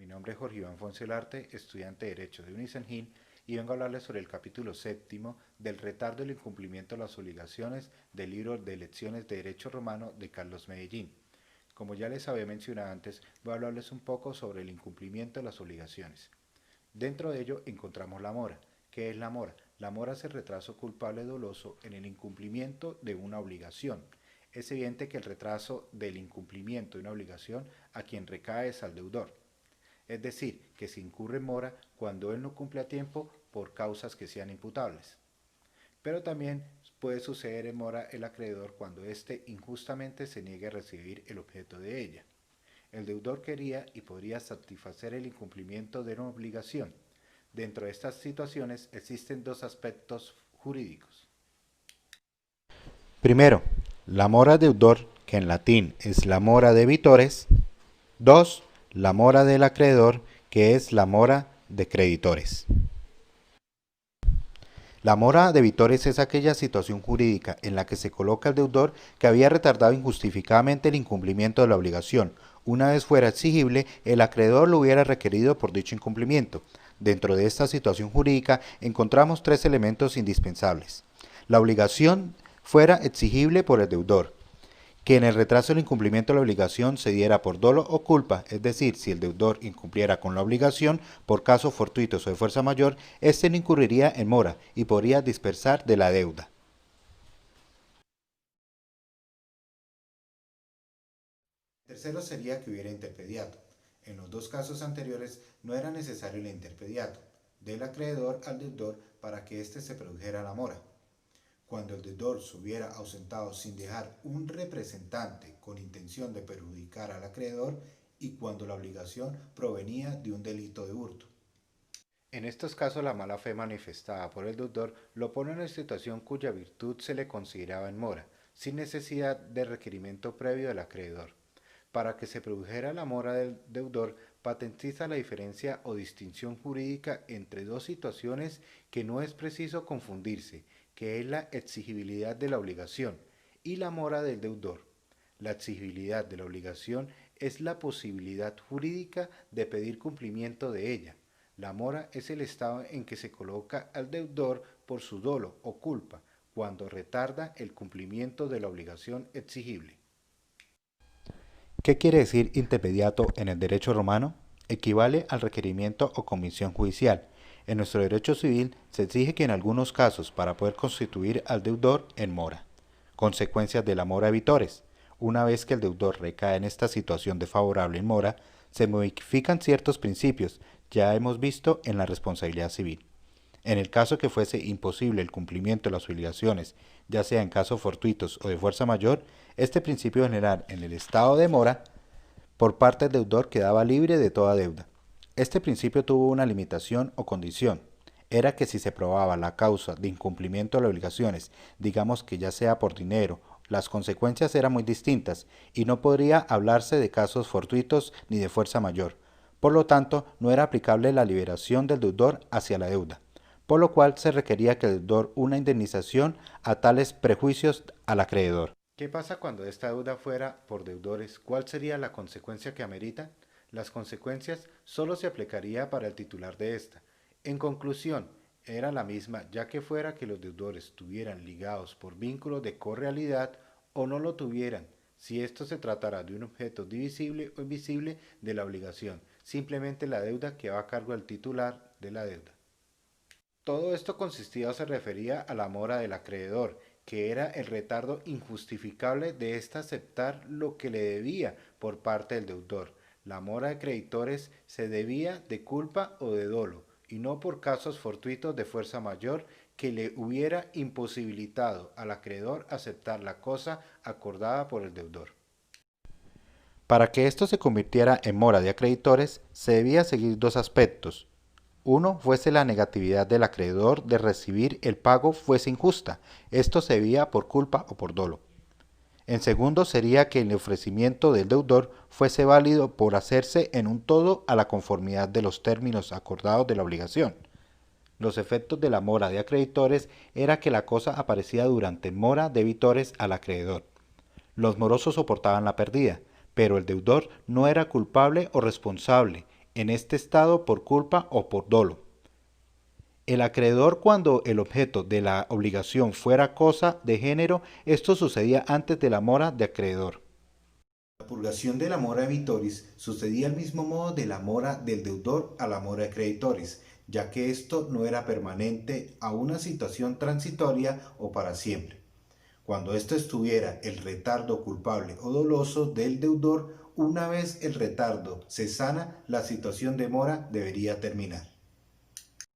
nombre es Jorge Iván Fonselarte, estudiante de Derecho de Unicenjín, y vengo a hablarles sobre el capítulo séptimo del retardo y el incumplimiento de las obligaciones del libro de lecciones de Derecho Romano de Carlos Medellín. Como ya les había mencionado antes, voy a hablarles un poco sobre el incumplimiento de las obligaciones. Dentro de ello encontramos la mora. ¿Qué es la mora? La mora es el retraso culpable doloso en el incumplimiento de una obligación. Es evidente que el retraso del incumplimiento de una obligación a quien recae es al deudor. Es decir, que se incurre en mora cuando él no cumple a tiempo por causas que sean imputables. Pero también puede suceder en mora el acreedor cuando éste injustamente se niegue a recibir el objeto de ella. El deudor quería y podría satisfacer el incumplimiento de una obligación. Dentro de estas situaciones existen dos aspectos jurídicos. Primero, la mora deudor, que en latín es la mora debitores. 2. La mora del acreedor, que es la mora de creditores. La mora debitores es aquella situación jurídica en la que se coloca al deudor que había retardado injustificadamente el incumplimiento de la obligación. Una vez fuera exigible, el acreedor lo hubiera requerido por dicho incumplimiento. Dentro de esta situación jurídica encontramos tres elementos indispensables. La obligación fuera exigible por el deudor, que en el retraso del incumplimiento de la obligación se diera por dolo o culpa, es decir, si el deudor incumpliera con la obligación por casos fortuitos o de fuerza mayor, éste no incurriría en mora y podría dispersar de la deuda. Tercero sería que hubiera interpediato. En los dos casos anteriores no era necesario el interpediato del acreedor al deudor para que éste se produjera la mora. Cuando el deudor se hubiera ausentado sin dejar un representante con intención de perjudicar al acreedor y cuando la obligación provenía de un delito de hurto. En estos casos, la mala fe manifestada por el deudor lo pone en una situación cuya virtud se le consideraba en mora, sin necesidad de requerimiento previo del acreedor. Para que se produjera la mora del deudor, patentiza la diferencia o distinción jurídica entre dos situaciones que no es preciso confundirse, que es la exigibilidad de la obligación y la mora del deudor. La exigibilidad de la obligación es la posibilidad jurídica de pedir cumplimiento de ella. La mora es el estado en que se coloca al deudor por su dolo o culpa, cuando retarda el cumplimiento de la obligación exigible. ¿Qué quiere decir interpediato en el derecho romano? Equivale al requerimiento o comisión judicial. En nuestro derecho civil se exige que en algunos casos para poder constituir al deudor en mora. Consecuencias de la mora debitores. Una vez que el deudor recae en esta situación desfavorable en mora, se modifican ciertos principios ya hemos visto en la responsabilidad civil. En el caso que fuese imposible el cumplimiento de las obligaciones, ya sea en casos fortuitos o de fuerza mayor, este principio general en el estado de mora por parte del deudor quedaba libre de toda deuda. Este principio tuvo una limitación o condición. Era que si se probaba la causa de incumplimiento de las obligaciones, digamos que ya sea por dinero, las consecuencias eran muy distintas y no podría hablarse de casos fortuitos ni de fuerza mayor. Por lo tanto, no era aplicable la liberación del deudor hacia la deuda, por lo cual se requería que el deudor una indemnización a tales prejuicios al acreedor. ¿Qué pasa cuando esta deuda fuera por deudores? ¿Cuál sería la consecuencia que amerita? Las consecuencias solo se aplicaría para el titular de esta. En conclusión, era la misma ya que fuera que los deudores estuvieran ligados por vínculos de correalidad o no lo tuvieran, si esto se tratara de un objeto divisible o invisible de la obligación, simplemente la deuda que va a cargo del titular de la deuda. Todo esto consistía o se refería a la mora del acreedor, que era el retardo injustificable de ésta aceptar lo que le debía por parte del deudor. La mora de creditores se debía de culpa o de dolo, y no por casos fortuitos de fuerza mayor que le hubiera imposibilitado al acreedor aceptar la cosa acordada por el deudor. Para que esto se convirtiera en mora de acreedores, se debía seguir dos aspectos. Uno, fuese la negatividad del acreedor de recibir el pago fuese injusta. Esto se debía por culpa o por dolo. En segundo, sería que el ofrecimiento del deudor fuese válido por hacerse en un todo a la conformidad de los términos acordados de la obligación. Los efectos de la mora de acreedores era que la cosa aparecía durante mora debitores al acreedor. Los morosos soportaban la pérdida, pero el deudor no era culpable o responsable. en este estado por culpa o por dolo. El acreedor, cuando el objeto de la obligación fuera cosa de género, esto sucedía antes de la mora de acreedor. La purgación de la mora evitoris sucedía al mismo modo de la mora del deudor a la mora creditoris, ya que esto no era permanente a una situación transitoria o para siempre. Cuando esto estuviera el retardo culpable o doloso del deudor, una vez el retardo se sana, la situación de mora debería terminar.